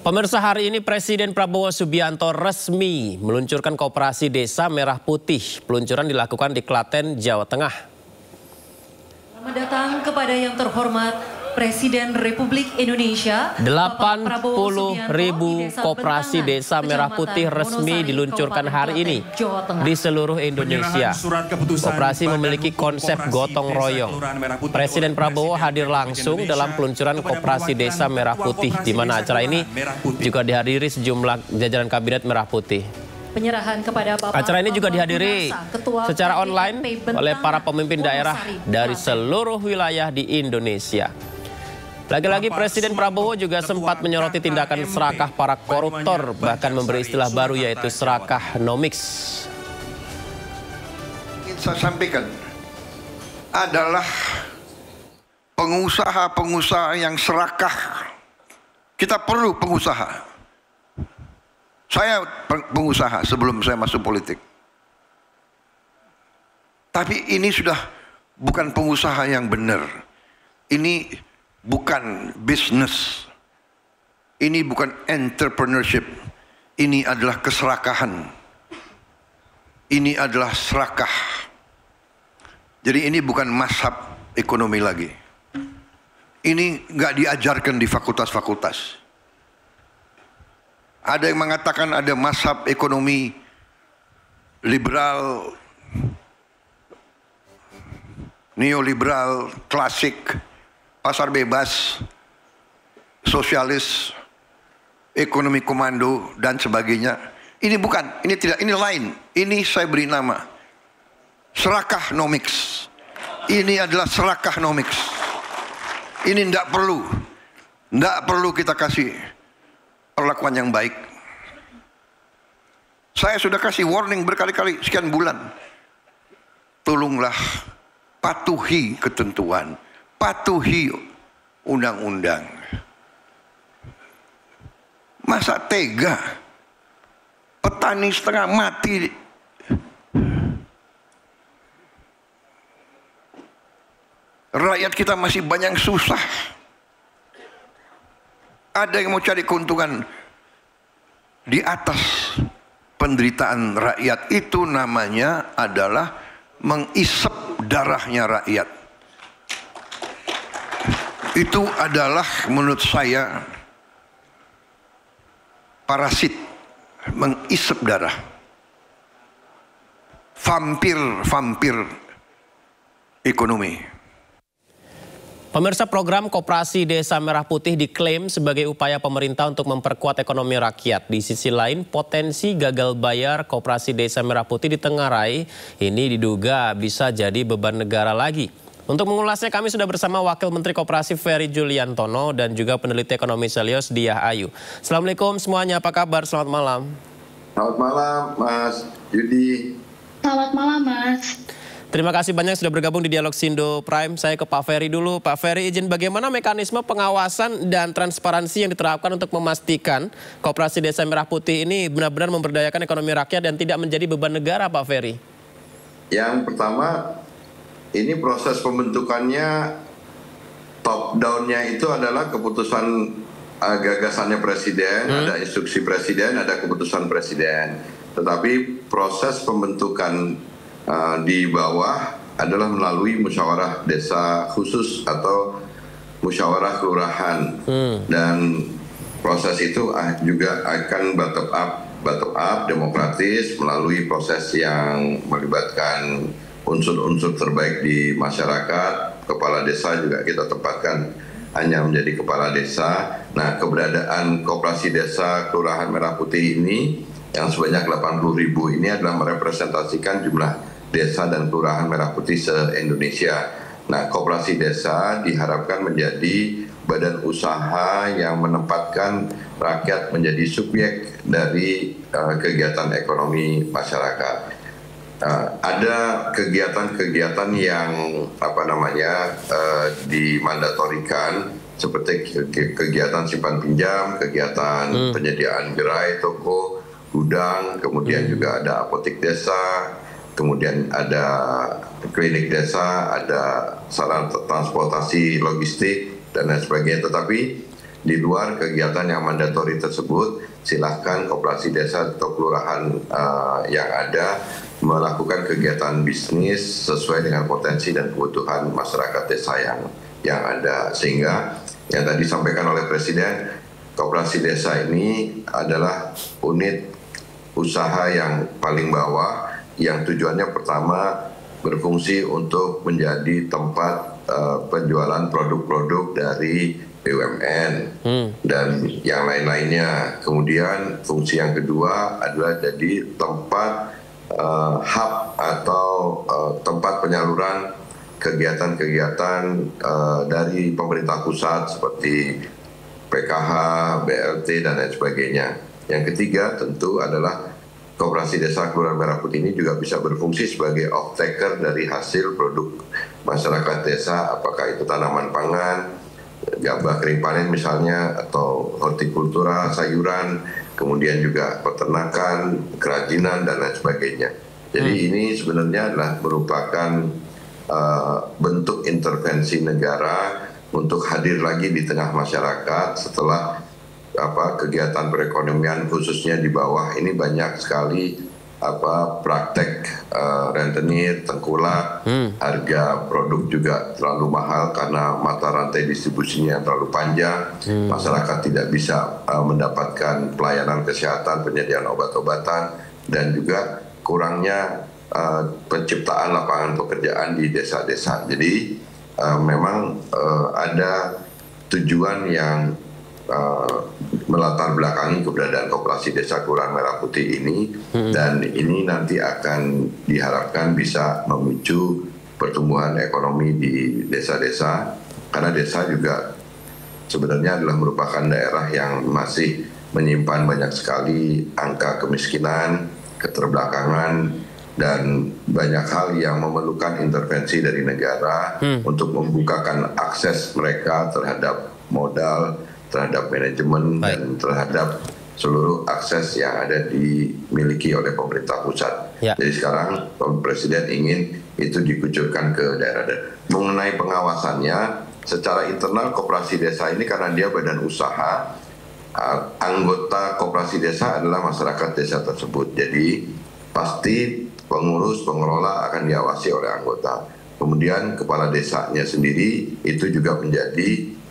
Pemirsa, hari ini Presiden Prabowo Subianto resmi meluncurkan Koperasi Desa Merah Putih. Peluncuran dilakukan di Klaten, Jawa Tengah. Selamat datang kepada yang terhormat Presiden Republik Indonesia. 80.000 koperasi desa Merah Putih resmi diluncurkan hari ini di seluruh Indonesia. Koperasi memiliki konsep gotong royong. Presiden Prabowo hadir langsung dalam peluncuran Koperasi Desa Merah Putih, di mana acara ini juga dihadiri sejumlah jajaran Kabinet Merah Putih. Penyerahan kepada Bapak acara ini juga dihadiri secara online oleh para pemimpin daerah dari seluruh wilayah di Indonesia. Lagi-lagi Presiden Prabowo juga sempat menyoroti tindakan serakah para koruptor, bahkan memberi istilah baru yaitu serakanomics. Ingin saya sampaikan adalah pengusaha-pengusaha yang serakah. Kita perlu pengusaha. Saya pengusaha sebelum saya masuk politik. Tapi ini sudah bukan pengusaha yang benar. Ini bukan bisnis. Ini bukan entrepreneurship. Ini adalah keserakahan. Ini adalah serakah. Jadi ini bukan mazhab ekonomi lagi. Ini nggak diajarkan di fakultas-fakultas. Ada yang mengatakan ada mazhab ekonomi liberal, neoliberal, klasik, pasar bebas, sosialis, ekonomi komando, dan sebagainya. Ini bukan, ini tidak, ini lain. Ini saya beri nama serakanomics. Ini adalah serakanomics. Ini tidak perlu kita kasih perlakuan yang baik. Saya sudah kasih warning berkali-kali sekian bulan. Tolonglah patuhi ketentuan, patuhi undang-undang. Masa tega petani setengah mati, rakyat kita masih banyak susah. Ada yang mau cari keuntungan di atas penderitaan rakyat. Itu namanya adalah mengisep darahnya rakyat. Itu adalah menurut saya parasit, mengisep darah. Vampir ekonomi. Pemirsa, program Koperasi Desa Merah Putih diklaim sebagai upaya pemerintah untuk memperkuat ekonomi rakyat. Di sisi lain, potensi gagal bayar Koperasi Desa Merah Putih ditengarai ini diduga bisa jadi beban negara lagi. Untuk mengulasnya kami sudah bersama Wakil Menteri Koperasi Ferry Juliantono dan juga peneliti ekonomi Selyos Diah Ayu. Assalamualaikum semuanya, apa kabar? Selamat malam. Selamat malam Mas Yudi. Selamat malam Mas. Terima kasih banyak sudah bergabung di Dialog Sindo Prime. Saya ke Pak Ferry dulu. Pak Ferry, izin bagaimana mekanisme pengawasan dan transparansi yang diterapkan untuk memastikan Koperasi Desa Merah Putih ini benar-benar memberdayakan ekonomi rakyat dan tidak menjadi beban negara, Pak Ferry? Yang pertama, ini proses pembentukannya top down-nya itu adalah keputusan gagasannya Presiden, ada instruksi Presiden, ada keputusan Presiden. Tetapi proses pembentukan di bawah adalah melalui musyawarah desa khusus atau musyawarah kelurahan, dan proses itu juga akan bottom up demokratis melalui proses yang melibatkan unsur-unsur terbaik di masyarakat. Kepala desa juga kita tempatkan hanya menjadi kepala desa. Nah, keberadaan Koperasi Desa Kelurahan Merah Putih ini yang sebanyak 80.000 ini adalah merepresentasikan jumlah desa dan kelurahan Merah Putih se-Indonesia. Nah, Koperasi Desa diharapkan menjadi badan usaha yang menempatkan rakyat menjadi subjek dari kegiatan ekonomi masyarakat. Ada kegiatan-kegiatan yang dimandatorikan seperti kegiatan simpan pinjam, kegiatan penyediaan gerai, toko, gudang, kemudian juga ada apotek desa, kemudian ada klinik desa, ada sarana transportasi logistik dan lain sebagainya. Tetapi di luar kegiatan yang mandatori tersebut, silahkan koperasi desa atau kelurahan yang ada melakukan kegiatan bisnis sesuai dengan potensi dan kebutuhan masyarakat desa yang ada. Sehingga yang tadi disampaikan oleh Presiden, koperasi desa ini adalah unit usaha yang paling bawah yang tujuannya pertama berfungsi untuk menjadi tempat penjualan produk-produk dari BUMN dan yang lain-lainnya. Kemudian fungsi yang kedua adalah jadi tempat hub atau tempat penyaluran kegiatan-kegiatan dari pemerintah pusat seperti PKH, BLT, dan lain sebagainya. Yang ketiga tentu adalah Koperasi Desa Kelurahan Merah Putih ini juga bisa berfungsi sebagai off-taker dari hasil produk masyarakat desa, apakah itu tanaman pangan, gabah kering panen misalnya, atau hortikultura, sayuran, kemudian juga peternakan, kerajinan, dan lain sebagainya. Jadi ini sebenarnya adalah merupakan bentuk intervensi negara untuk hadir lagi di tengah masyarakat setelah kegiatan perekonomian khususnya di bawah ini banyak sekali praktek rentenir, tengkulak, harga produk juga terlalu mahal karena mata rantai distribusinya terlalu panjang, masyarakat tidak bisa mendapatkan pelayanan kesehatan, penyediaan obat-obatan, dan juga kurangnya penciptaan lapangan pekerjaan di desa-desa. Jadi memang ada tujuan yang melatar belakangi keberadaan Koperasi Desa Kelurahan Merah Putih ini, dan ini nanti akan diharapkan bisa memicu pertumbuhan ekonomi di desa-desa, karena desa juga sebenarnya adalah merupakan daerah yang masih menyimpan banyak sekali angka kemiskinan, keterbelakangan, dan banyak hal yang memerlukan intervensi dari negara untuk membukakan akses mereka terhadap modal, terhadap manajemen, dan terhadap seluruh akses yang ada dimiliki oleh pemerintah pusat. Jadi sekarang Presiden ingin itu dikucurkan ke daerah-daerah. Mengenai pengawasannya, secara internal koperasi desa ini karena dia badan usaha, anggota koperasi desa adalah masyarakat desa tersebut. Jadi pasti pengurus, pengelola akan diawasi oleh anggota. Kemudian kepala desanya sendiri itu juga menjadi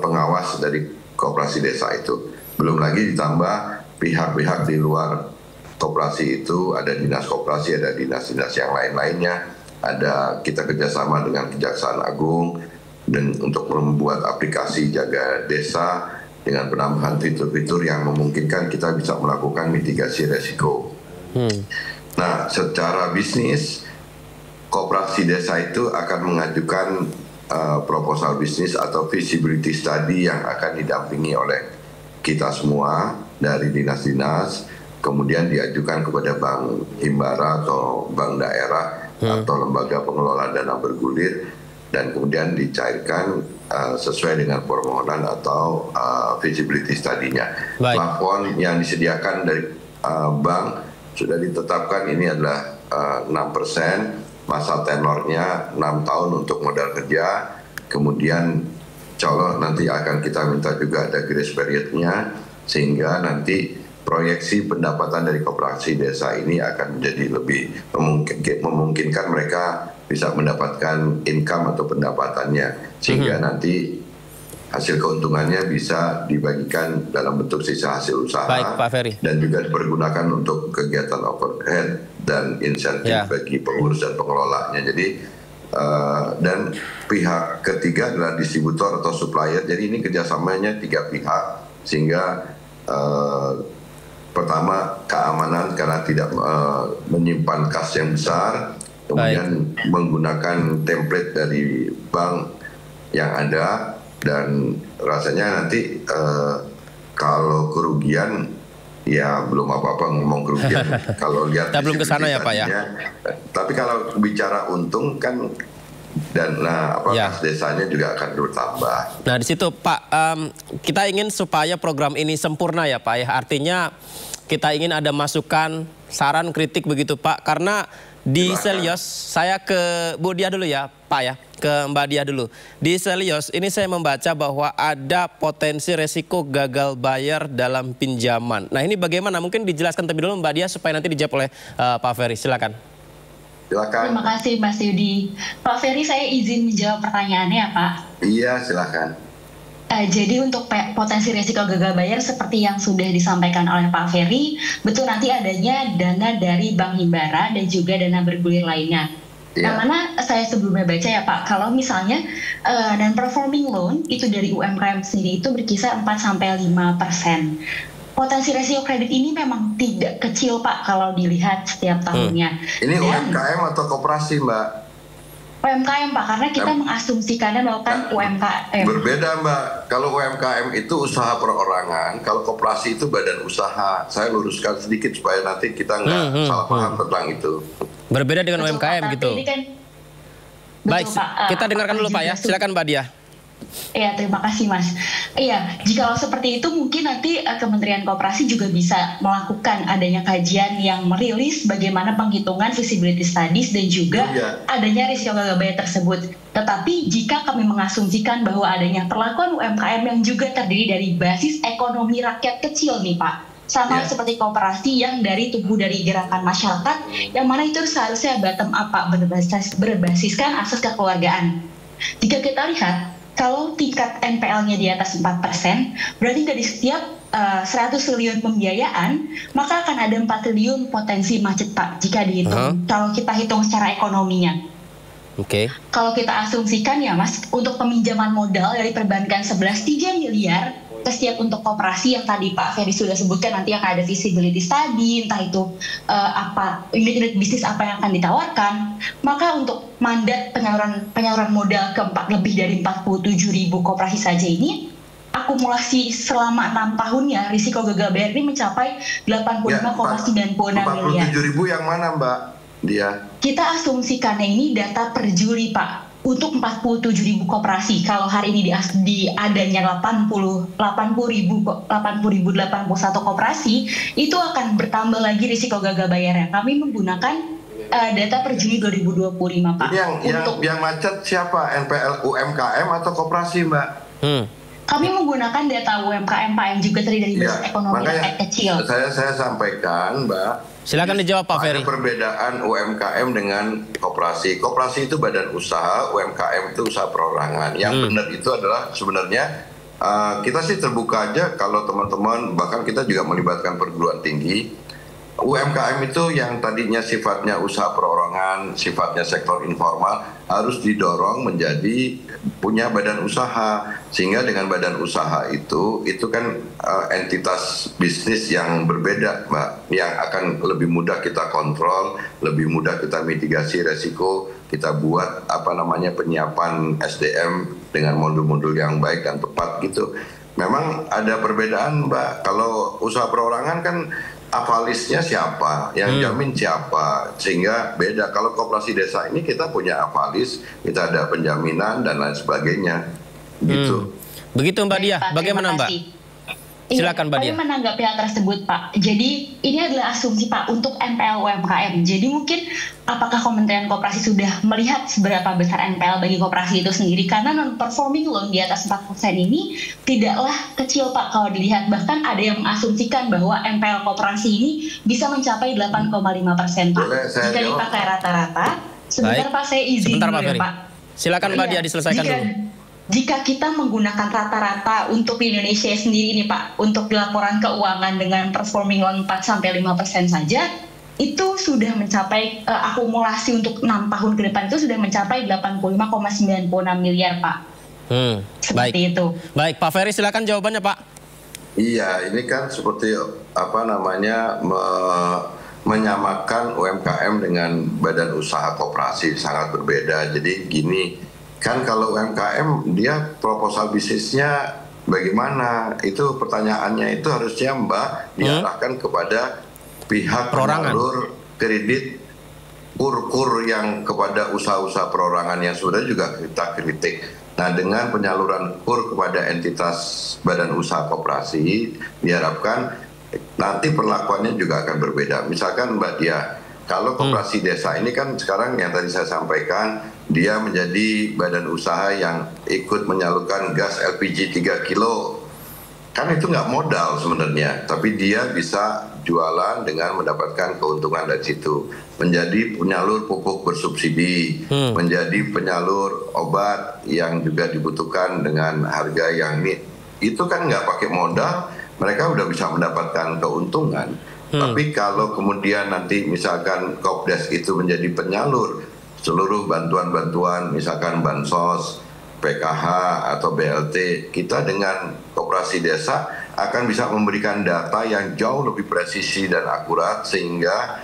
pengawas dari koperasi desa itu. Belum lagi ditambah pihak-pihak di luar koperasi itu, ada dinas koperasi, ada dinas-dinas yang lain-lainnya, ada kita kerjasama dengan Kejaksaan Agung dan untuk membuat aplikasi jaga desa dengan penambahan fitur-fitur yang memungkinkan kita bisa melakukan mitigasi resiko. Nah, secara bisnis, koperasi desa itu akan mengajukan proposal bisnis atau feasibility study yang akan didampingi oleh kita semua dari dinas-dinas, kemudian diajukan kepada Bank Himbara atau Bank Daerah atau lembaga pengelola dana bergulir, dan kemudian dicairkan sesuai dengan permohonan atau feasibility study-nya. Plafon yang disediakan dari bank sudah ditetapkan ini adalah 6%. Masa tenornya 6 tahun untuk modal kerja, kemudian insya Allah nanti akan kita minta juga ada grace period-nya, sehingga nanti proyeksi pendapatan dari koperasi desa ini akan menjadi lebih memungkinkan mereka bisa mendapatkan income atau pendapatannya, sehingga nanti hasil keuntungannya bisa dibagikan dalam bentuk sisa hasil usaha. Baik, Pak Ferry. Dan juga dipergunakan untuk kegiatan overhead dan insentif bagi pengurus dan pengelolanya. Jadi dan pihak ketiga adalah distributor atau supplier. Jadi ini kerjasamanya 3 pihak, sehingga pertama keamanan karena tidak menyimpan kas yang besar, kemudian menggunakan template dari bank yang ada. Dan rasanya nanti kalau kerugian, ya belum apa-apa ngomong kerugian. Kalau lihat kita belum ke sana ya Pak ya. Tapi kalau bicara untung kan, dan kas desanya juga akan bertambah. Nah di situ Pak, kita ingin supaya program ini sempurna ya Pak ya. Artinya kita ingin ada masukan, saran, kritik begitu Pak. Karena Di Silakan. Selios, saya ke Bu Dia dulu ya, Pak ya. Ke Mbak Dia dulu. Di Selios, ini saya membaca bahwa ada potensi resiko gagal bayar dalam pinjaman. Nah ini bagaimana? Mungkin dijelaskan terlebih dulu Mbak Dia supaya nanti dijawab oleh Pak Ferry. Silakan. Silakan. Terima kasih Mas Yudi. Pak Ferry, saya izin menjawab pertanyaannya ya Pak. Iya, silakan. Jadi untuk potensi risiko gagal bayar seperti yang sudah disampaikan oleh Pak Ferry, betul nanti adanya dana dari Bank Himbara dan juga dana bergulir lainnya. Iya. Yang mana saya sebelumnya baca ya Pak, kalau misalnya non-performing loan itu dari UMKM sendiri itu berkisar 4-5%. Potensi risiko kredit ini memang tidak kecil Pak kalau dilihat setiap tahunnya. Ini Dan UMKM atau koperasi, Mbak? UMKM Pak, karena kita mengasumsikannya melakukan UMKM. Berbeda, Mbak. Kalau UMKM itu usaha perorangan, kalau koperasi itu badan usaha. Saya luruskan sedikit supaya nanti kita nggak salah paham tentang itu. Berbeda dengan Betul, UMKM Pak, gitu. tapi ini kan, Baik, betul, Pak, kita dengarkan dulu Pak ya. Silakan Mbak Dia. Iya, terima kasih Mas. Iya, jika seperti itu mungkin nanti Kementerian Koperasi juga bisa melakukan adanya kajian yang merilis bagaimana penghitungan feasibility studies dan juga adanya risiko gagal bayar tersebut. Tetapi jika kami mengasumsikan bahwa adanya perlakuan UMKM yang juga terdiri dari basis ekonomi rakyat kecil nih Pak, sama seperti koperasi yang tubuh dari gerakan masyarakat, yang mana itu seharusnya bottom up Pak, berbasiskan asas kekeluargaan. Jika kita lihat, kalau tingkat NPL-nya di atas 4%, berarti dari setiap 100 triliun pembiayaan, maka akan ada 4 triliun potensi macet Pak, jika dihitung. Kalau kita hitung secara ekonominya. Kalau kita asumsikan ya Mas, untuk peminjaman modal dari perbankan 3 miliar, setiap untuk koperasi yang tadi Pak Ferry sudah sebutkan, nanti akan ada feasibility study, entah itu unit bisnis apa yang akan ditawarkan, maka untuk mandat penyaluran modal ke lebih dari 47.000 koperasi saja ini, akumulasi selama 6 tahunnya risiko gagal bayar ini mencapai 85,96 miliar. 47.000 yang mana Mbak Dia? Kita asumsikannya ini data per Juli Pak, untuk 47.000 koperasi. Kalau hari ini di adanya 80.081 koperasi, itu akan bertambah lagi risiko gagal bayarnya. Kami menggunakan data per Juni 2025 Pak. Yang macet siapa? NPL UMKM atau koperasi Mbak? Kami menggunakan data UMKM Pak, yang juga terdiri dari basis ekonomi rakyat kecil. Saya sampaikan Mbak. Silakan dijawab Pak Ferry. Ada perbedaan UMKM dengan koperasi. Koperasi itu badan usaha, UMKM itu usaha perorangan. Yang benar itu adalah sebenarnya kita sih terbuka aja kalau teman-teman, bahkan kita juga melibatkan perguruan tinggi. UMKM itu yang tadinya sifatnya usaha perorangan, sifatnya sektor informal, harus didorong menjadi punya badan usaha. Sehingga dengan badan usaha itu kan entitas bisnis yang berbeda Mbak, yang akan lebih mudah kita kontrol, lebih mudah kita mitigasi resiko, kita buat penyiapan SDM dengan modul-modul yang baik dan tepat gitu. Memang ada perbedaan Mbak, kalau usaha perorangan kan avalisnya siapa, yang jamin siapa, sehingga beda. Kalau koperasi desa ini kita punya avalis, kita ada penjaminan dan lain sebagainya, gitu. Begitu Mbak Dia, bagaimana Mbak? Silakan Mbak Dia. Saya menanggapi hal tersebut Pak. Jadi ini adalah asumsi Pak untuk NPL UMKM. Jadi mungkin apakah Kementerian Koperasi sudah melihat seberapa besar NPL bagi koperasi itu sendiri? Karena non-performing loan di atas 4% ini tidaklah kecil Pak kalau dilihat. Bahkan ada yang mengasumsikan bahwa NPL koperasi ini bisa mencapai 8,5% Pak. Jika dipakai rata-rata, sebentar Pak saya izin dulu ya Pak. Silakan Mbak Dia diselesaikan dulu. Jika kita menggunakan rata-rata untuk di Indonesia sendiri ini Pak, untuk laporan keuangan dengan performing loan 4-5% saja, itu sudah mencapai akumulasi untuk 6 tahun ke depan itu sudah mencapai 85,96 miliar Pak. Seperti itu. Baik, Pak Ferry silakan jawabannya Pak. Iya, ini kan seperti menyamakan UMKM dengan badan usaha koperasi, sangat berbeda. Jadi gini, kan kalau UMKM dia proposal bisnisnya bagaimana? Itu pertanyaannya itu harusnya Mbak diarahkan kepada pihak penyalur kredit kur yang kepada usaha-usaha perorangan yang sebenarnya juga kita kritik. Nah, dengan penyaluran kur kepada entitas badan usaha koperasi diharapkan nanti perlakuannya juga akan berbeda. Misalkan Mbak Dia, kalau koperasi desa ini kan sekarang yang tadi saya sampaikan, dia menjadi badan usaha yang ikut menyalurkan gas LPG 3 kilo. Kan itu nggak modal sebenarnya, tapi dia bisa jualan dengan mendapatkan keuntungan dari situ. Menjadi penyalur pupuk bersubsidi, menjadi penyalur obat yang juga dibutuhkan dengan harga yang itu kan nggak pakai modal, mereka udah bisa mendapatkan keuntungan. Tapi kalau kemudian nanti misalkan Kopdes itu menjadi penyalur seluruh bantuan-bantuan, misalkan bansos, PKH atau BLT, kita dengan koperasi desa akan bisa memberikan data yang jauh lebih presisi dan akurat sehingga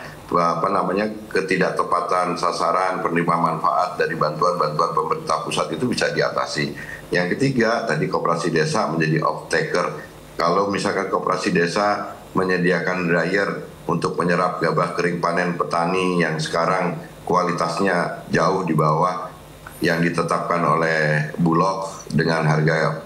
ketidaktepatan sasaran penerima manfaat dari bantuan-bantuan pemerintah pusat itu bisa diatasi. Yang ketiga, tadi koperasi desa menjadi off-taker. Kalau misalkan koperasi desa menyediakan dryer untuk menyerap gabah kering panen petani yang sekarang kualitasnya jauh di bawah yang ditetapkan oleh Bulog dengan harga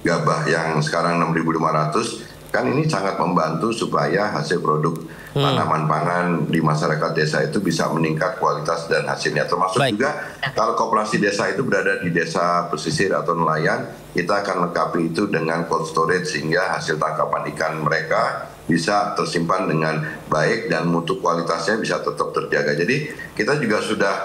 gabah yang sekarang 6.500, kan ini sangat membantu supaya hasil produk tanaman pangan di masyarakat desa itu bisa meningkat kualitas dan hasilnya. Termasuk juga kalau koperasi desa itu berada di desa pesisir atau nelayan, kita akan lengkapi itu dengan cold storage sehingga hasil tangkapan ikan mereka bisa tersimpan dengan baik dan mutu kualitasnya bisa tetap terjaga. Jadi kita juga sudah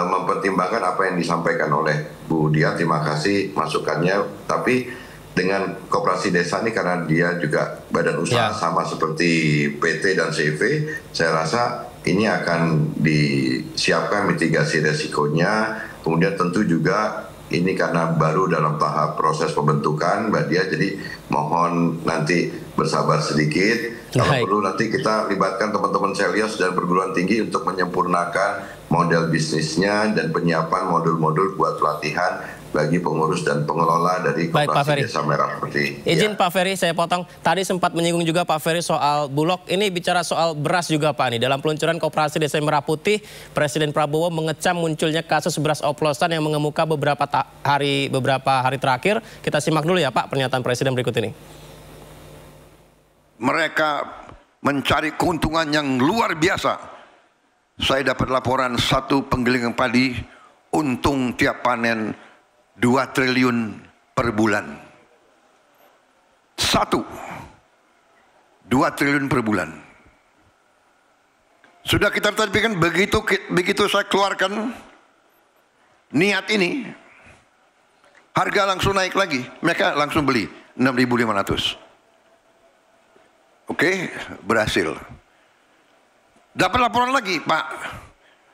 mempertimbangkan apa yang disampaikan oleh Bu Dia, terima kasih masukannya. Tapi dengan koperasi desa ini karena dia juga badan usaha sama seperti PT dan CV, saya rasa ini akan disiapkan mitigasi resikonya. Kemudian tentu juga ini karena baru dalam tahap proses pembentukan Mbak Dia, jadi mohon nanti bersabar sedikit. Kalau perlu nanti kita libatkan teman-teman Selios dan perguruan tinggi untuk menyempurnakan model bisnisnya dan penyiapan modul-modul buat pelatihan bagi pengurus dan pengelola dari Koperasi Desa Merah Putih. Izin Pak Ferry, saya potong. Tadi sempat menyinggung juga Pak Ferry soal Bulog. Ini bicara soal beras juga Pak. Nih, dalam peluncuran Koperasi Desa Merah Putih, Presiden Prabowo mengecam munculnya kasus beras oplosan yang mengemuka beberapa hari terakhir. Kita simak dulu ya Pak pernyataan Presiden berikut ini. Mereka mencari keuntungan yang luar biasa. Saya dapat laporan satu penggilingan padi untung tiap panen 2 triliun per bulan. 2 triliun per bulan. Sudah kita terbikin begitu saya keluarkan niat ini, harga langsung naik lagi. Mereka langsung beli 6.500. Oke, berhasil. Dapat laporan lagi, Pak.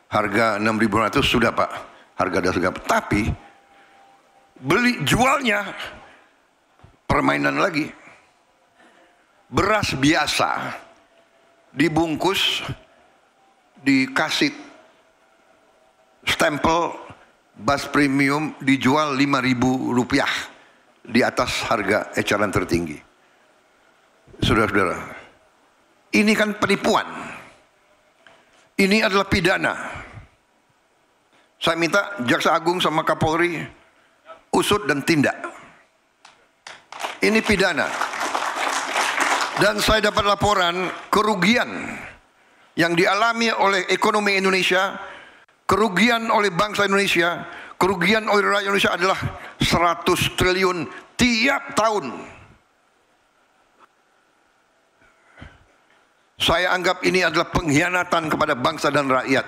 Harga 6.500 sudah, Pak. Harga dasar. Tapi jualnya permainan lagi. Beras biasa dibungkus, dikasih stempel Bas Premium, dijual Rp5.000 di atas harga eceran tertinggi. Saudara-saudara, ini kan penipuan. Ini adalah pidana. Saya minta Jaksa Agung sama Kapolri usut dan tindak. Ini pidana. Dan saya dapat laporan kerugian yang dialami oleh ekonomi Indonesia, kerugian oleh bangsa Indonesia, kerugian oleh rakyat Indonesia adalah 100 triliun tiap tahun. Saya anggap ini adalah pengkhianatan kepada bangsa dan rakyat.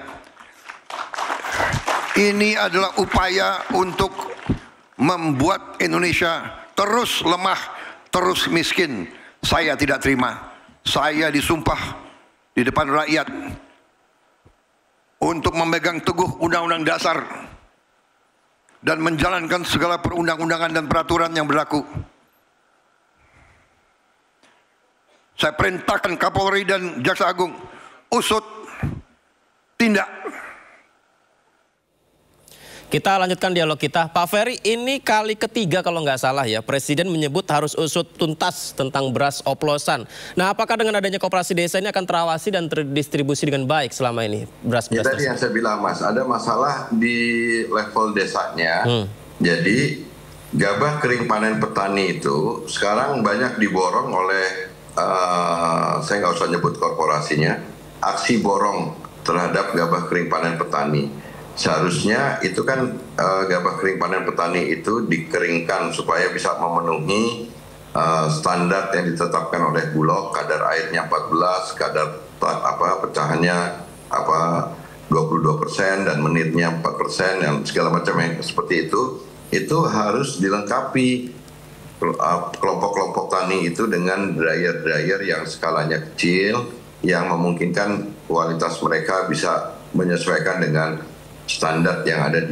Ini adalah upaya untuk membuat Indonesia terus lemah, terus miskin. Saya tidak terima. Saya disumpah di depan rakyat untuk memegang teguh Undang-Undang Dasar dan menjalankan segala perundang-undangan dan peraturan yang berlaku. Saya perintahkan Kapolri dan Jaksa Agung usut, tindak. Kita lanjutkan dialog kita. Pak Ferry, ini kali ketiga kalau nggak salah ya, Presiden menyebut harus usut tuntas tentang beras oplosan. Nah, apakah dengan adanya koperasi desa ini akan terawasi dan terdistribusi dengan baik selama ini beras-beras tersebut? Tadi yang saya bilang Mas, ada masalah di level desanya. Jadi gabah kering panen petani itu sekarang banyak diborong oleh saya nggak usah nyebut korporasinya, aksi borong terhadap gabah kering panen petani. Seharusnya itu kan gabah kering panen petani itu dikeringkan supaya bisa memenuhi standar yang ditetapkan oleh Bulog, kadar airnya 14, kadar pecahannya 22% dan menitnya 4% dan segala macam yang seperti itu harus dilengkapi kelompok-kelompok tani itu dengan dryer yang skalanya kecil yang memungkinkan kualitas mereka bisa menyesuaikan dengan standar yang ada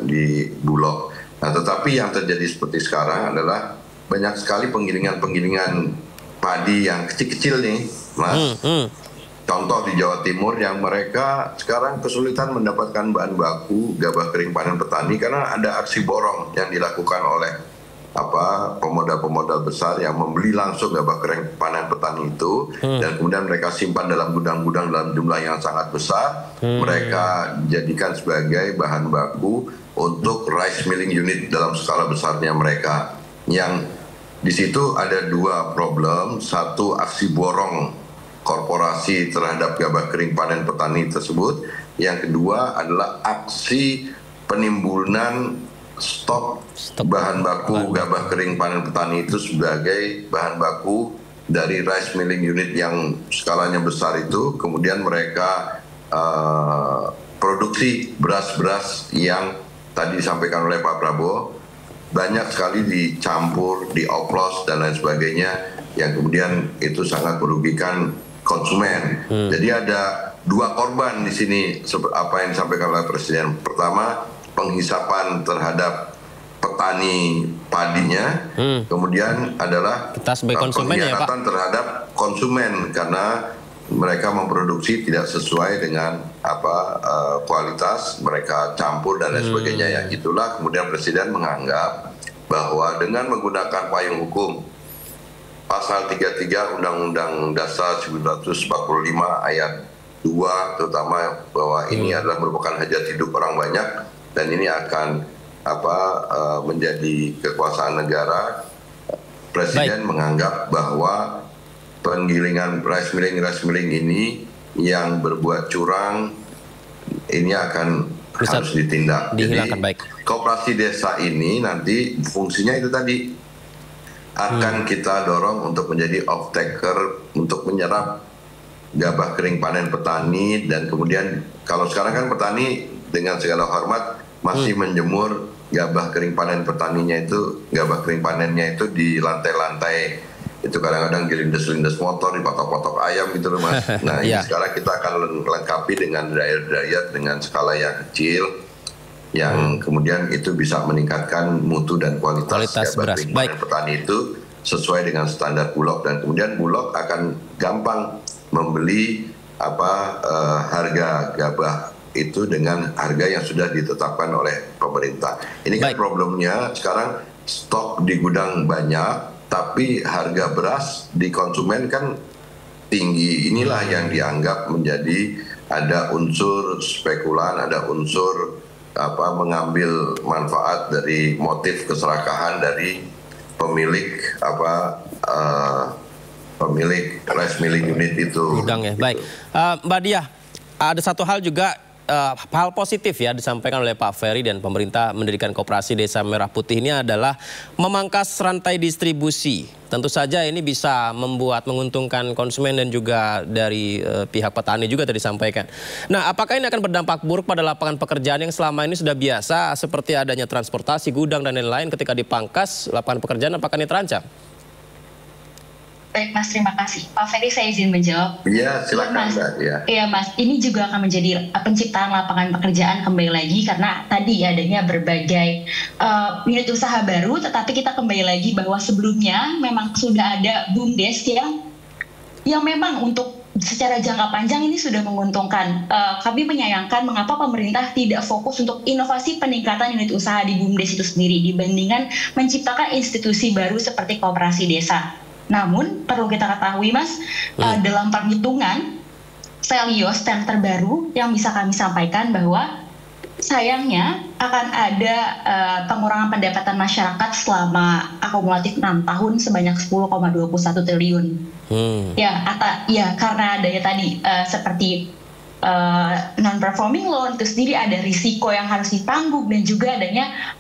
di Bulog. Nah, tetapi yang terjadi seperti sekarang adalah banyak sekali penggilingan padi yang kecil-kecil nih, Mas. Contoh di Jawa Timur yang mereka sekarang kesulitan mendapatkan bahan baku gabah kering panen petani karena ada aksi borong yang dilakukan oleh pemodal-pemodal besar yang membeli langsung gabah kering panen petani itu dan kemudian mereka simpan dalam gudang-gudang dalam jumlah yang sangat besar. Mereka jadikan sebagai bahan baku untuk rice milling unit dalam skala besarnya mereka. Yang di situ ada dua problem, satu aksi borong korporasi terhadap gabah kering panen petani tersebut. Yang kedua adalah aksi penimbunan stok bahan baku gabah kering panen petani itu sebagai bahan baku dari rice milling unit yang skalanya besar itu. Kemudian mereka produksi beras-beras yang tadi disampaikan oleh Pak Prabowo banyak sekali dicampur, dioplos dan lain sebagainya yang kemudian itu sangat merugikan konsumen. Jadi ada dua korban di sini apa yang disampaikan oleh Presiden. Pertama, penghisapan terhadap petani padinya, kemudian adalah kita sebagai konsumen ya, Pak, terhadap konsumen karena mereka memproduksi tidak sesuai dengan kualitas, mereka campur dan lain sebagainya. Ya itulah kemudian Presiden menganggap bahwa dengan menggunakan payung hukum Pasal 33 Undang-Undang Dasar 1945 ayat 2 terutama bahwa ini adalah merupakan hajat hidup orang banyak dan ini akan menjadi kekuasaan negara. Presiden menganggap bahwa penggilingan rice milling ini yang berbuat curang ini akan harus ditindak. Jadi koperasi desa ini nanti fungsinya itu tadi akan kita dorong untuk menjadi off-taker untuk menyerap gabah kering panen petani dan kemudian kalau sekarang kan petani dengan segala hormat masih menjemur gabah kering panen petaninya itu, gabah kering panennya itu di lantai-lantai itu kadang-kadang dilindes-lindes motor, dipotok-potok ayam gitu loh Mas. Nah ini sekarang kita akan lengkapi dengan dryer dengan skala yang kecil yang kemudian itu bisa meningkatkan mutu dan kualitas gabah kering panen petani itu sesuai dengan standar Bulog dan kemudian Bulog akan gampang membeli harga gabah itu dengan harga yang sudah ditetapkan oleh pemerintah. Ini kan problemnya sekarang stok di gudang banyak tapi harga beras di konsumen kan tinggi. Inilah yang dianggap menjadi ada unsur spekulan, ada unsur mengambil manfaat dari motif keserakahan dari pemilik pemilik rice milling unit itu. Gudang ya. Baik, Mbak Diah, ada satu hal juga hal positif ya disampaikan oleh Pak Ferry dan pemerintah mendirikan Koperasi Desa Merah Putih ini adalah memangkas rantai distribusi. Tentu saja ini bisa menguntungkan konsumen dan juga dari pihak petani juga tadi disampaikan. Nah, apakah ini akan berdampak buruk pada lapangan pekerjaan yang selama ini sudah biasa seperti adanya transportasi, gudang dan lain-lain ketika dipangkas lapangan pekerjaan apakah ini terancam? Baik Mas, terima kasih. Pak Ferry saya izin menjawab. Iya, silakan Mbak. Iya Mas, ini juga akan menjadi penciptaan lapangan pekerjaan kembali lagi karena tadi adanya berbagai unit usaha baru, tetapi kita kembali lagi bahwa sebelumnya memang sudah ada BUMDes yang memang untuk secara jangka panjang ini sudah menguntungkan. Kami menyayangkan mengapa pemerintah tidak fokus untuk inovasi peningkatan unit usaha di BUMDes itu sendiri dibandingkan menciptakan institusi baru seperti koperasi desa. Namun perlu kita ketahui Mas, dalam perhitungan Selios yang terbaru yang bisa kami sampaikan bahwa sayangnya akan ada pengurangan pendapatan masyarakat selama akumulatif 6 tahun sebanyak 10,21 triliun. Ya karena adanya tadi seperti non-performing loan itu sendiri ada risiko yang harus ditanggung dan juga adanya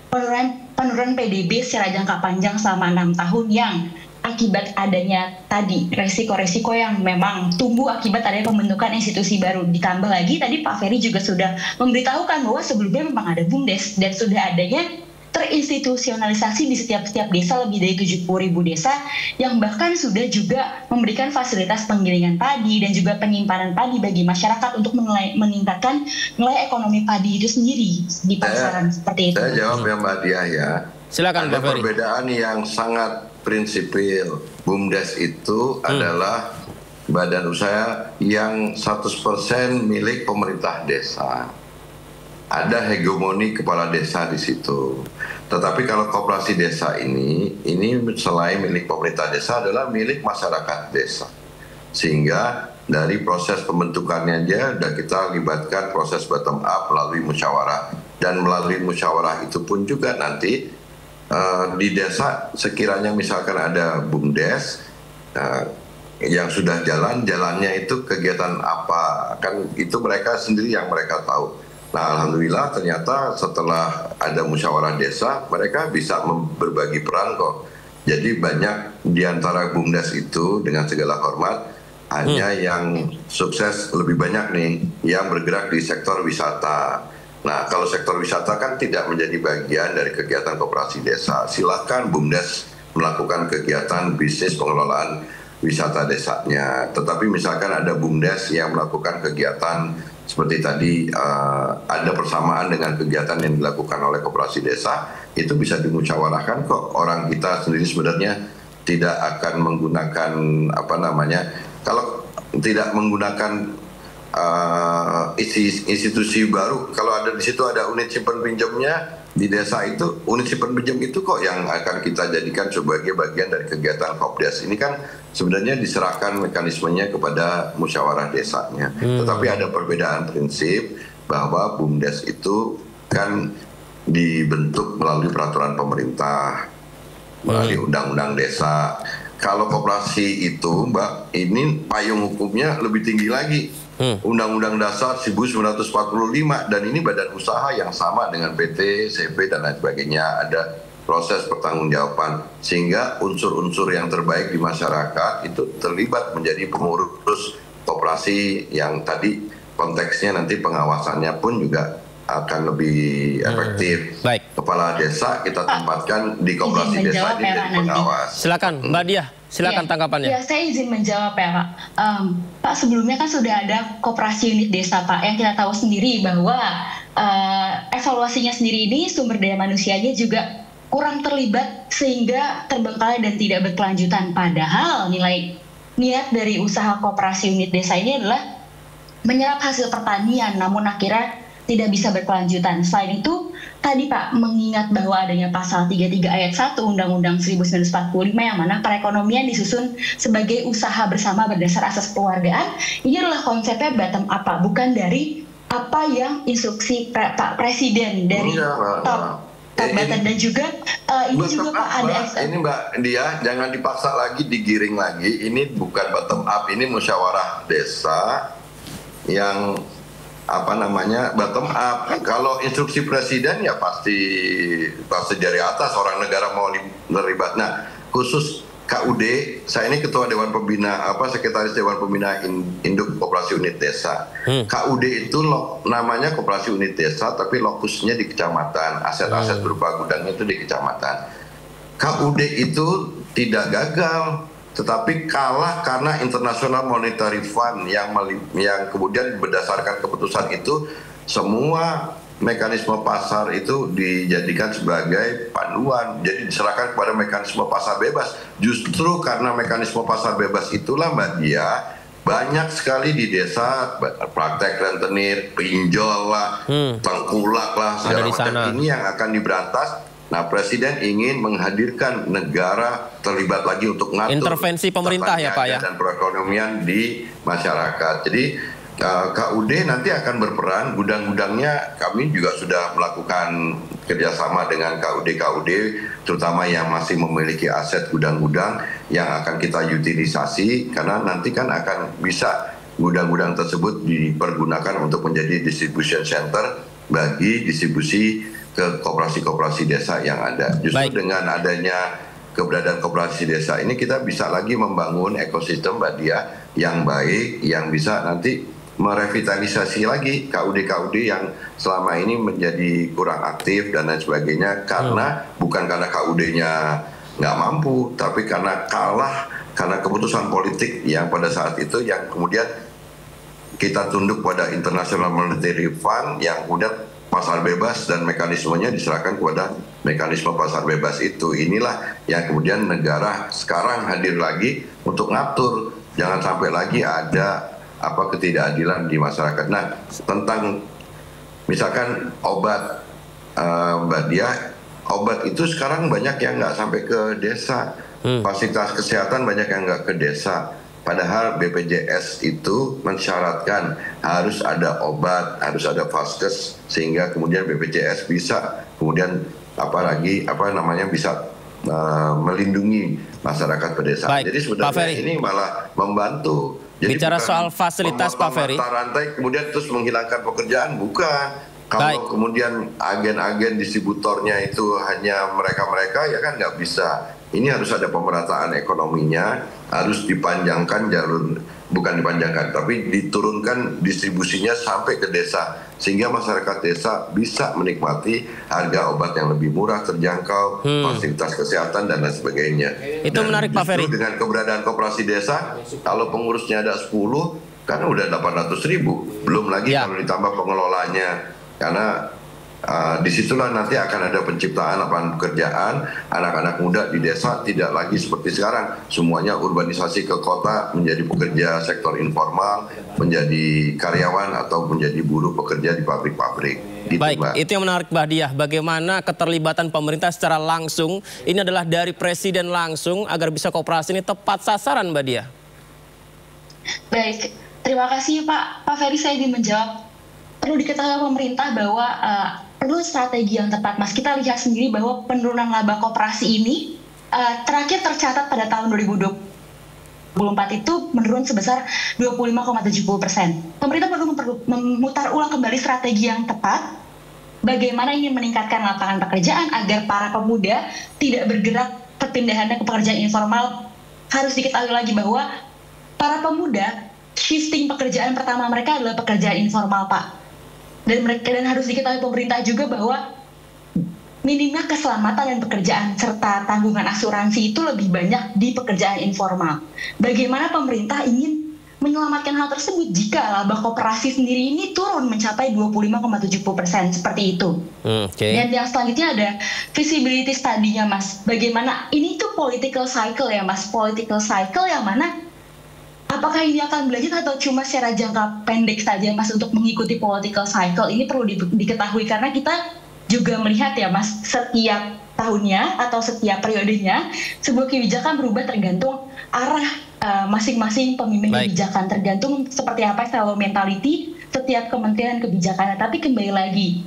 penurunan PDB secara jangka panjang selama 6 tahun yang akibat adanya tadi resiko-resiko yang memang tumbuh akibat adanya pembentukan institusi baru. Ditambah lagi tadi Pak Ferry juga sudah memberitahukan bahwa sebelumnya memang ada BUMDes dan sudah adanya terinstitusionalisasi di setiap desa lebih dari 70.000 desa yang bahkan sudah juga memberikan fasilitas penggilingan padi dan juga penyimpanan padi bagi masyarakat untuk meningkatkan nilai ekonomi padi itu sendiri di pasaran seperti itu. Saya jawab ya Mbak Diah ya. Silakan ada Pak Ferry. Perbedaan yang sangat prinsipil. BUMDes itu adalah badan usaha yang 100% milik pemerintah desa. Ada hegemoni kepala desa di situ. Tetapi kalau koperasi desa ini selain milik pemerintah desa adalah milik masyarakat desa. Sehingga dari proses pembentukannya aja sudah kita libatkan proses bottom up melalui musyawarah. Dan melalui musyawarah itu pun juga nanti di desa sekiranya misalkan ada BUMDes yang sudah jalannya itu kegiatan apa, kan itu mereka sendiri yang mereka tahu. Nah, alhamdulillah ternyata setelah ada musyawarah desa, mereka bisa berbagi peran kok. Jadi banyak di antara BUMDes itu dengan segala hormat, hanya yang sukses lebih banyak nih, yang bergerak di sektor wisata. Nah, kalau sektor wisata kan tidak menjadi bagian dari kegiatan koperasi desa. Silakan BUMDes melakukan kegiatan bisnis pengelolaan wisata desanya. Tetapi misalkan ada BUMDes yang melakukan kegiatan seperti tadi ada persamaan dengan kegiatan yang dilakukan oleh koperasi desa, itu bisa dimusyawarahkan kok. Orang kita sendiri sebenarnya tidak akan menggunakan kalau tidak menggunakan institusi baru, kalau ada di situ ada unit simpan pinjamnya di desa itu, unit simpan pinjam itu kok yang akan kita jadikan sebagai bagian dari kegiatan Kopdes. Ini kan sebenarnya diserahkan mekanismenya kepada musyawarah desanya. Tetapi ada perbedaan prinsip bahwa BUMDes itu kan dibentuk melalui peraturan pemerintah, melalui undang-undang desa. Kalau koperasi itu, Mbak, ini payung hukumnya lebih tinggi lagi. Undang-Undang Dasar 1945 dan ini badan usaha yang sama dengan PT, CP dan lain sebagainya. Ada proses pertanggungjawaban sehingga unsur-unsur yang terbaik di masyarakat itu terlibat menjadi pengurus koperasi yang tadi konteksnya nanti pengawasannya pun juga akan lebih efektif. Baik. Kepala desa kita tempatkan di koperasi desa ini jadi pengawas. Silakan Mbak Diah. Silakan tanggapannya. Ya, saya izin menjawab ya Pak. Pak, sebelumnya kan sudah ada koperasi unit desa Pak, yang kita tahu sendiri bahwa evaluasinya sendiri ini sumber daya manusianya juga kurang terlibat sehingga terbengkalai dan tidak berkelanjutan. Padahal niat dari usaha koperasi unit desa ini adalah menyerap hasil pertanian, namun akhirnya tidak bisa berkelanjutan. Selain itu, tadi Pak mengingat bahwa adanya pasal 33 ayat 1 Undang-Undang 1945 yang mana perekonomian disusun sebagai usaha bersama berdasar asas keluargaan. Ini adalah konsepnya bottom up, Pak, bukan dari apa yang instruksi Pak Presiden dari top button dan juga ini juga Pak ada ini Mbak Diah, jangan dipaksa lagi, digiring lagi. Ini bukan bottom up, ini musyawarah desa yang bottom up. Kalau instruksi presiden ya pasti dari atas, orang negara mau terlibat. Nah, khusus KUD, saya ini ketua Dewan Pembina, sekretaris Dewan Pembina Induk Koperasi Unit Desa. KUD itu namanya Koperasi Unit Desa, tapi lokusnya di kecamatan. Aset-aset berupa gudangnya itu di kecamatan. KUD itu tidak gagal, tetapi kalah karena International Monetary Fund yang kemudian berdasarkan keputusan itu semua mekanisme pasar itu dijadikan sebagai panduan, jadi diserahkan kepada mekanisme pasar bebas. Justru karena mekanisme pasar bebas itulah Mbak Dia, banyak sekali di desa praktek rentenir, pinjol lah, tengkulak lah, segala macam ini yang akan diberantas. Nah, Presiden ingin menghadirkan negara terlibat lagi untuk mengatur intervensi pemerintah ya Pak ya, dan perekonomian di masyarakat. Jadi KUD nanti akan berperan, gudang-gudangnya kami juga sudah melakukan kerjasama dengan KUD, terutama yang masih memiliki aset gudang-gudang yang akan kita utilisasi, karena nanti kan akan bisa gudang-gudang tersebut dipergunakan untuk menjadi distribution center bagi distribusi ke koperasi-koperasi desa yang ada. Justru dengan adanya keberadaan koperasi desa ini kita bisa lagi membangun ekosistem Mbak Diah yang baik, yang bisa nanti merevitalisasi lagi KUD-KUD yang selama ini menjadi kurang aktif dan lain sebagainya, karena bukan karena KUD-nya nggak mampu, tapi karena kalah karena keputusan politik yang pada saat itu yang kemudian kita tunduk pada International Monetary Fund yang kemudian pasar bebas dan mekanismenya diserahkan kepada mekanisme pasar bebas itu. Inilah yang kemudian negara sekarang hadir lagi untuk ngatur, jangan sampai lagi ada ketidakadilan di masyarakat. Nah, tentang misalkan obat, Mbak Diah, obat itu sekarang banyak yang nggak sampai ke desa, fasilitas kesehatan banyak yang nggak ke desa. Padahal BPJS itu mensyaratkan harus ada obat, harus ada vaskes, sehingga kemudian BPJS bisa kemudian bisa melindungi masyarakat pedesaan. Baik, jadi sebenarnya ini malah membantu. Jadi bicara soal fasilitas Pak Ferry, rantai kemudian terus menghilangkan pekerjaan, bukan. Kalau kemudian agen-agen distributornya itu hanya mereka-mereka, ya kan nggak bisa. Ini harus ada pemerataan ekonominya, harus dipanjangkan bukan dipanjangkan, tapi diturunkan distribusinya sampai ke desa, sehingga masyarakat desa bisa menikmati harga obat yang lebih murah, terjangkau, fasilitas kesehatan dan lain sebagainya. Itu dan menarik Pak Ferry. Dengan keberadaan koperasi desa, kalau pengurusnya ada 10, kan udah 800.000, belum lagi kalau ditambah pengelolanya, karena disitulah nanti akan ada penciptaan lapangan pekerjaan, anak-anak muda di desa tidak lagi seperti sekarang, semuanya urbanisasi ke kota, menjadi pekerja sektor informal, menjadi karyawan atau menjadi buruh pekerja di pabrik-pabrik. Gitu, baik, Mbak. itu yang menarik Mbak Diah, bagaimana keterlibatan pemerintah secara langsung, ini adalah dari presiden langsung agar bisa koperasi ini tepat sasaran Mbak Diah. Baik, terima kasih Pak Ferry, saya ingin menjawab. Perlu diketahui pemerintah bahwa perlu strategi yang tepat, Mas. Kita lihat sendiri bahwa penurunan laba koperasi ini terakhir tercatat pada tahun 2024 itu menurun sebesar 25,70%. Pemerintah perlu memutar ulang kembali strategi yang tepat, bagaimana ingin meningkatkan lapangan pekerjaan agar para pemuda tidak bergerak perpindahannya ke pekerjaan informal. Harus diketahui lagi bahwa para pemuda shifting pekerjaan pertama mereka adalah pekerjaan informal, Pak. Dan harus diketahui pemerintah juga bahwa minimnya keselamatan dan pekerjaan serta tanggungan asuransi itu lebih banyak di pekerjaan informal. Bagaimana pemerintah ingin menyelamatkan hal tersebut jika laba koperasi sendiri ini turun mencapai 25,70% seperti itu. Dan yang selanjutnya ada visibility study-nya, Mas. Bagaimana ini tuh political cycle ya, Mas. Political cycle yang mana apakah ini akan berlanjut atau cuma secara jangka pendek saja, Mas, untuk mengikuti political cycle? Ini perlu diketahui karena kita juga melihat ya, Mas, setiap tahunnya atau setiap periodenya sebuah kebijakan berubah tergantung arah masing-masing pemimpin kebijakan, tergantung seperti apa selalu mentality setiap kementerian kebijakannya. Tapi kembali lagi,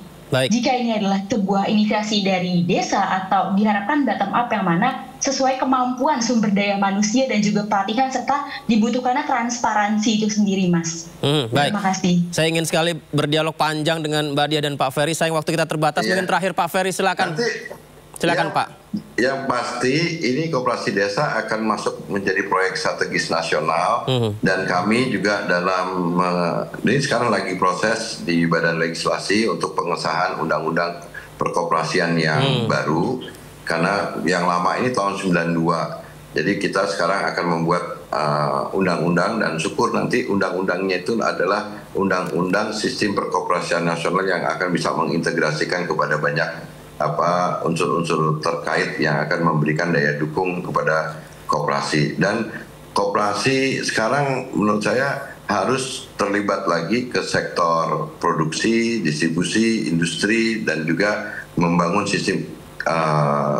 jika ini adalah sebuah inisiasi dari desa atau diharapkan bottom up yang mana sesuai kemampuan sumber daya manusia dan juga pelatihan serta dibutuhkannya transparansi itu sendiri, Mas. Baik. Terima kasih. Saya ingin sekali berdialog panjang dengan Mbak Diah dan Pak Ferry. Sayang waktu kita terbatas. Mungkin terakhir Pak Ferry, silakan. Silakan Pak. Yang pasti ini koperasi desa akan masuk menjadi proyek strategis nasional dan kami juga dalam ini sekarang lagi proses di Badan Legislasi untuk pengesahan undang-undang perkoperasian yang baru, karena yang lama ini tahun 92. Jadi kita sekarang akan membuat undang-undang dan syukur nanti undang-undangnya itu adalah undang-undang sistem perkoperasian nasional yang akan bisa mengintegrasikan kepada banyak unsur-unsur terkait yang akan memberikan daya dukung kepada koperasi. Dan koperasi sekarang menurut saya harus terlibat lagi ke sektor produksi, distribusi, industri, dan juga membangun sistem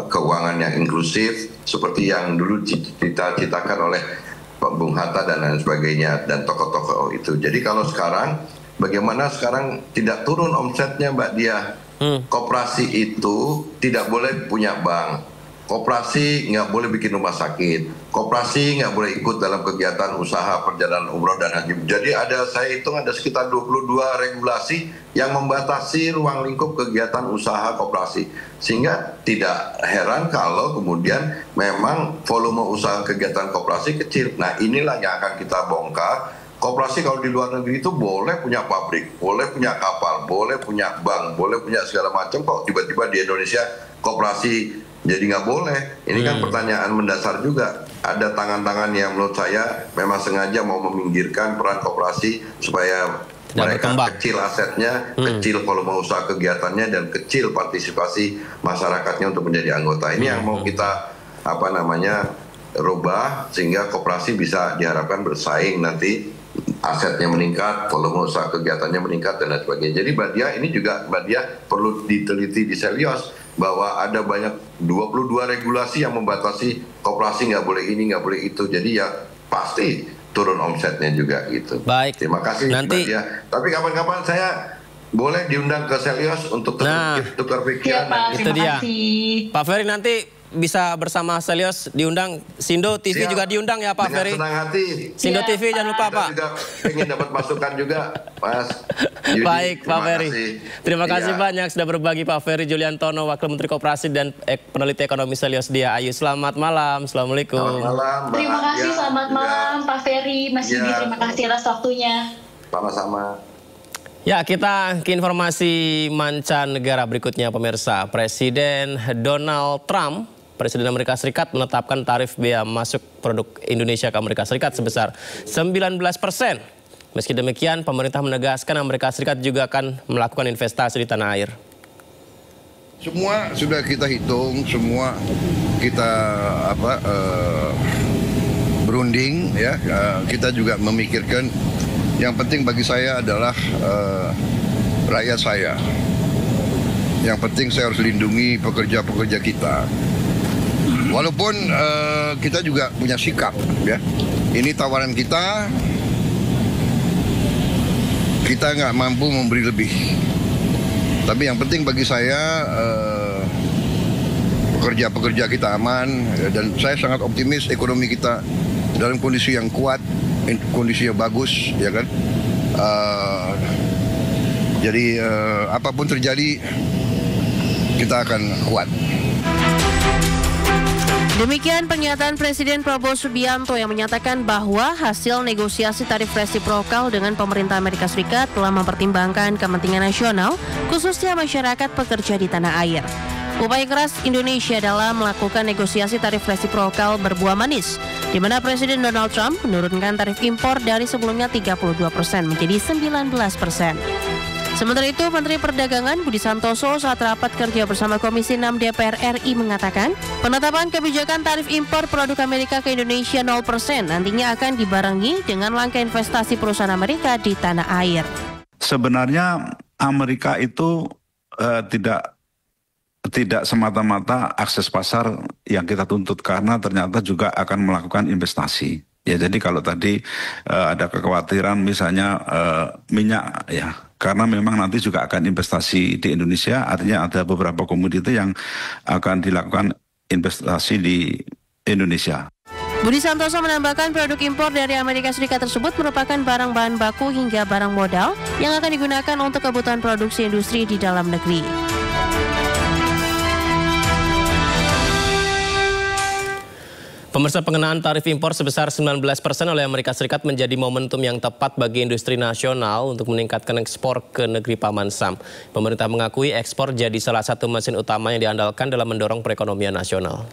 keuangan yang inklusif seperti yang dulu dicita-citakan oleh Pak Bung Hatta dan lain sebagainya dan tokoh-tokoh itu. Jadi kalau sekarang bagaimana sekarang tidak turun omsetnya, Mbak Diah? Koperasi itu tidak boleh punya bank, koperasi nggak boleh bikin rumah sakit, koperasi nggak boleh ikut dalam kegiatan usaha perjalanan umroh dan haji. Jadi saya hitung ada sekitar 22 regulasi yang membatasi ruang lingkup kegiatan usaha koperasi. Sehingga tidak heran kalau kemudian memang volume usaha kegiatan koperasi kecil. Nah inilah yang akan kita bongkar. Koperasi kalau di luar negeri itu boleh punya pabrik, boleh punya kapal, boleh punya bank, boleh punya segala macam, kok tiba-tiba di Indonesia koperasi jadi nggak boleh. Ini kan pertanyaan mendasar juga. Ada tangan-tangan yang menurut saya memang sengaja mau meminggirkan peran koperasi supaya mereka kecil asetnya, kecil volume usaha kegiatannya, dan kecil partisipasi masyarakatnya untuk menjadi anggota. Ini yang mau kita rubah sehingga koperasi bisa diharapkan bersaing nanti, asetnya meningkat, volume usaha kegiatannya meningkat dan lain sebagainya. Jadi Mbak Diah, ini juga Mbak Diah perlu diteliti di Selyos bahwa ada banyak 22 regulasi yang membatasi koperasi nggak boleh ini, nggak boleh itu. Jadi ya pasti turun omsetnya juga gitu. Baik. Terima kasih Mbak Diah. Tapi kapan-kapan saya boleh diundang ke Selyos untuk tukar pikiran. Ya, itu dia. Kasih. Pak Ferry nanti bisa bersama Selyos diundang. Sindo TV juga diundang ya Pak Ferry. Dengan senang hati. Sindo TV jangan lupa Pak. Juga ingin dapat masukan juga Mas Yudi. Baik Pak Ferry. Terima kasih Ya. banyak sudah berbagi Pak Ferry Juliantono, Wakil Menteri Koperasi dan Peneliti Ekonomi Selyos Dia Ayu. Selamat malam. Assalamualaikum. Selamat malam. Terima kasih, selamat malam Pak Ferry, Mas Yudi, terima kasih atas waktunya. Sama-sama. Ya, kita ke informasi mancanegara berikutnya pemirsa. Presiden Donald Trump, Presiden Amerika Serikat, menetapkan tarif bea masuk produk Indonesia ke Amerika Serikat sebesar 19%. Meski demikian, pemerintah menegaskan Amerika Serikat juga akan melakukan investasi di tanah air. Semua sudah kita hitung, semua kita berunding ya. Kita juga memikirkan yang penting bagi saya adalah rakyat saya. Yang penting saya harus lindungi pekerja-pekerja kita. Walaupun kita juga punya sikap ya. Ini tawaran kita nggak mampu memberi lebih. Tapi yang penting bagi saya pekerja-pekerja kita aman, dan saya sangat optimis ekonomi kita dalam kondisi yang kuat, kondisi yang bagus, ya kan. Jadi apapun terjadi kita akan kuat. Demikian pernyataan Presiden Prabowo Subianto yang menyatakan bahwa hasil negosiasi tarif resiprokal dengan pemerintah Amerika Serikat telah mempertimbangkan kepentingan nasional, khususnya masyarakat pekerja di tanah air. Upaya keras Indonesia dalam melakukan negosiasi tarif resiprokal berbuah manis, di mana Presiden Donald Trump menurunkan tarif impor dari sebelumnya 32% menjadi 19%. Sementara itu, Menteri Perdagangan Budi Santoso saat rapat kerja bersama Komisi 6 DPR RI mengatakan, penetapan kebijakan tarif impor produk Amerika ke Indonesia 0% nantinya akan dibarengi dengan langkah investasi perusahaan Amerika di tanah air. Sebenarnya Amerika itu tidak semata-mata akses pasar yang kita tuntut, karena ternyata juga akan melakukan investasi. Ya, jadi kalau tadi ada kekhawatiran misalnya minyak ya, karena memang nanti juga akan investasi di Indonesia, artinya ada beberapa komoditi yang akan dilakukan investasi di Indonesia. Budi Santoso menambahkan produk impor dari Amerika Serikat tersebut merupakan barang bahan baku hingga barang modal yang akan digunakan untuk kebutuhan produksi industri di dalam negeri. Pemirsa, pengenaan tarif impor sebesar 19% oleh Amerika Serikat menjadi momentum yang tepat bagi industri nasional untuk meningkatkan ekspor ke negeri Paman Sam. Pemerintah mengakui ekspor jadi salah satu mesin utama yang diandalkan dalam mendorong perekonomian nasional.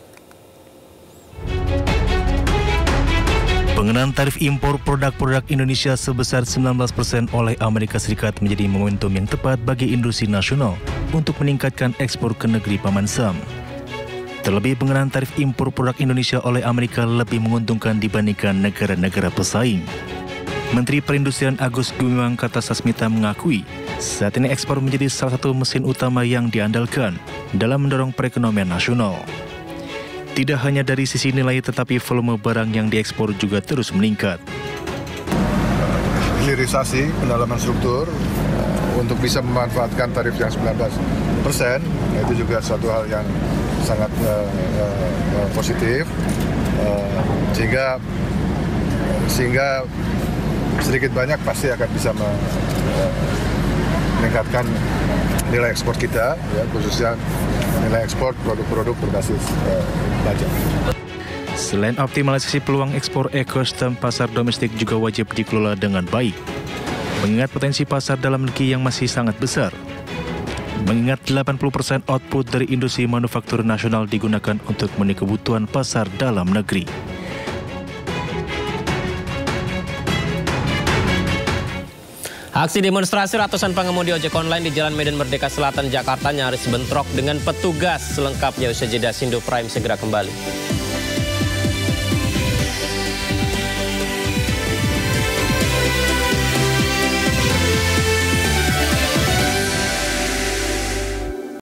Pengenaan tarif impor produk-produk Indonesia sebesar 19% oleh Amerika Serikat menjadi momentum yang tepat bagi industri nasional untuk meningkatkan ekspor ke negeri Paman Sam. Terlebih, pengenaan tarif impor produk Indonesia oleh Amerika lebih menguntungkan dibandingkan negara-negara pesaing. Menteri Perindustrian Agus Gumiwang Kartasasmita mengakui, saat ini ekspor menjadi salah satu mesin utama yang diandalkan dalam mendorong perekonomian nasional. Tidak hanya dari sisi nilai, tetapi volume barang yang diekspor juga terus meningkat. Hilirisasi, pendalaman struktur untuk bisa memanfaatkan tarif yang 19%, itu juga suatu hal yang sangat positif, sehingga sedikit banyak pasti akan bisa meningkatkan nilai ekspor kita, ya, khususnya nilai ekspor produk-produk berbasis baja. Selain optimalisasi peluang ekspor, ekosistem pasar domestik juga wajib dikelola dengan baik. Mengingat potensi pasar dalam negeri yang masih sangat besar. Mengingat 80% output dari industri manufaktur nasional digunakan untuk memenuhi kebutuhan pasar dalam negeri. Aksi demonstrasi ratusan pengemudi ojek online di Jalan Medan Merdeka Selatan, Jakarta nyaris bentrok dengan petugas. Selengkapnya usai jeda, Sindo Prime segera kembali.